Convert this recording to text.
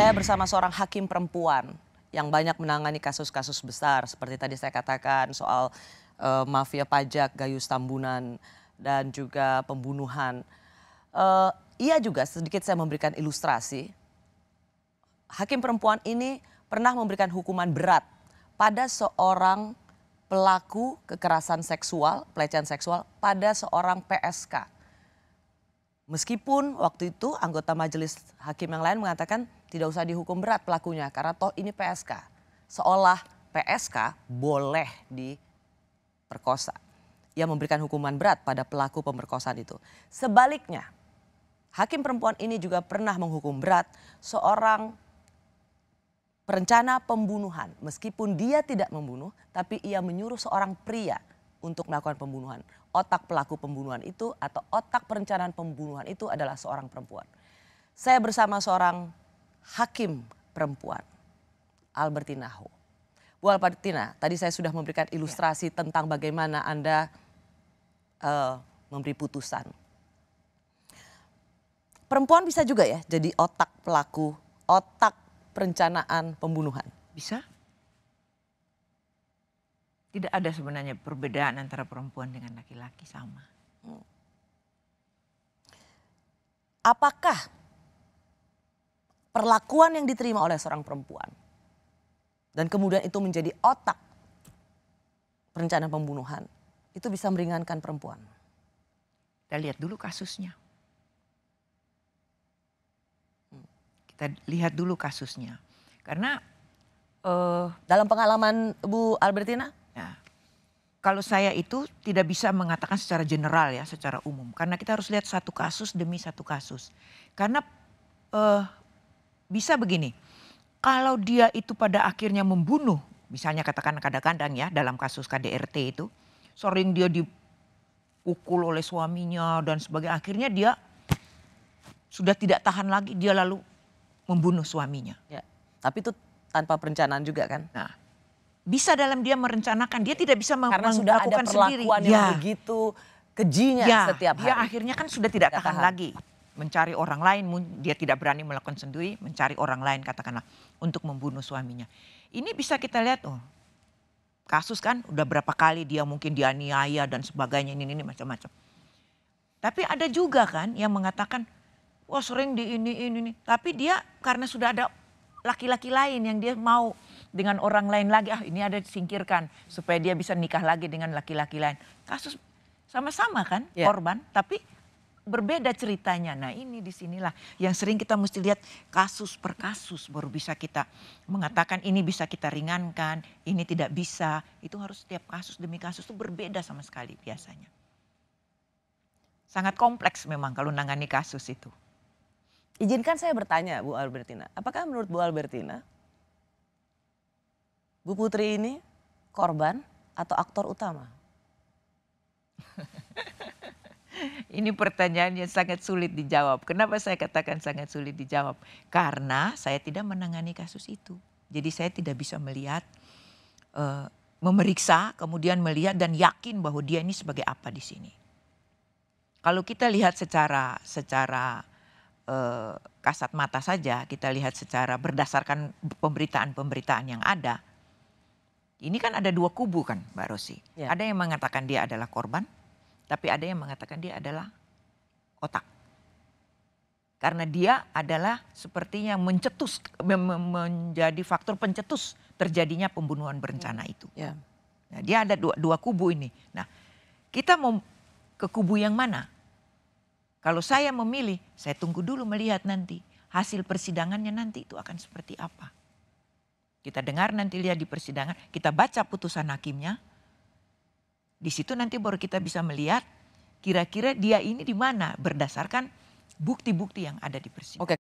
Saya bersama seorang hakim perempuan yang banyak menangani kasus-kasus besar seperti tadi saya katakan soal mafia pajak, Gayus Tambunan dan juga pembunuhan. Ia juga sedikit saya memberikan ilustrasi. Hakim perempuan ini pernah memberikan hukuman berat pada seorang pelaku kekerasan seksual, pelecehan seksual pada seorang PSK. Meskipun waktu itu anggota majelis hakim yang lain mengatakan tidak usah dihukum berat pelakunya karena toh ini PSK. Seolah PSK boleh diperkosa. Ia memberikan hukuman berat pada pelaku pemerkosaan itu. Sebaliknya, hakim perempuan ini juga pernah menghukum berat seorang perencana pembunuhan. Meskipun dia tidak membunuh, tapi ia menyuruh seorang pria untuk melakukan pembunuhan. Otak pelaku pembunuhan itu atau otak perencanaan pembunuhan itu adalah seorang perempuan. Saya bersama seorang hakim perempuan, Albertina Ho. Bu Albertina, tadi saya sudah memberikan ilustrasi tentang bagaimana Anda memberi putusan. Perempuan bisa juga ya jadi otak pelaku, otak perencanaan pembunuhan? Bisa. Tidak ada sebenarnya perbedaan antara perempuan dengan laki-laki, sama. Apakah perlakuan yang diterima oleh seorang perempuan dan kemudian itu menjadi otak perencanaan pembunuhan itu bisa meringankan perempuan? Kita lihat dulu kasusnya. Kita lihat dulu kasusnya. Karena dalam pengalaman Bu Albertina? Ya, kalau saya itu tidak bisa mengatakan secara general ya, secara umum. Karena kita harus lihat satu kasus demi satu kasus. Karena bisa begini, kalau dia itu pada akhirnya membunuh, misalnya katakan kadang-kadang ya dalam kasus KDRT itu, sering dia dipukul oleh suaminya dan sebagainya. Akhirnya dia sudah tidak tahan lagi, dia lalu membunuh suaminya. Ya, tapi itu tanpa perencanaan juga kan? Nah, bisa dalam dia merencanakan, dia tidak bisa karena sudah ada perlakuan sendiri. Yang begitu kejinya setiap hari. Dia akhirnya kan sudah tidak tahan lagi mencari orang lain, dia tidak berani melakukan sendiri, mencari orang lain katakanlah untuk membunuh suaminya. Ini bisa kita lihat kasus kan udah berapa kali dia mungkin dianiaya dan sebagainya ini macam-macam. Tapi ada juga kan yang mengatakan wah sering di ini. Tapi dia karena sudah ada laki-laki lain yang dia mau dengan orang lain lagi, ini ada disingkirkan supaya dia bisa nikah lagi dengan laki-laki lain. Kasus sama-sama kan korban, tapi berbeda ceritanya. Nah ini disinilah yang sering kita mesti lihat kasus per kasus baru bisa kita mengatakan ini bisa kita ringankan, ini tidak bisa. Itu harus setiap kasus demi kasus itu berbeda sama sekali biasanya. Sangat kompleks memang kalau nangani kasus itu. Izinkan saya bertanya Bu Albertina, apakah menurut Bu Albertina Bu Putri ini korban atau aktor utama? Ini pertanyaan yang sangat sulit dijawab. Kenapa saya katakan sangat sulit dijawab? Karena saya tidak menangani kasus itu. Jadi saya tidak bisa melihat, memeriksa, kemudian melihat dan yakin bahwa dia ini sebagai apa di sini. Kalau kita lihat secara kasat mata saja, kita lihat secara berdasarkan pemberitaan-pemberitaan yang ada. Ini kan ada dua kubu kan Mbak Rosi. Ya. Ada yang mengatakan dia adalah korban, tapi ada yang mengatakan dia adalah otak. Karena dia adalah sepertinya mencetus, menjadi faktor pencetus terjadinya pembunuhan berencana itu. Ya. Nah, dia ada dua kubu ini. Nah kita mau ke kubu yang mana? Kalau saya memilih, saya tunggu dulu melihat nanti hasil persidangannya nanti itu akan seperti apa. Kita dengar nanti lihat di persidangan, kita baca putusan hakimnya. Di situ nanti baru kita bisa melihat kira-kira dia ini di mana berdasarkan bukti-bukti yang ada di persidangan. Oke.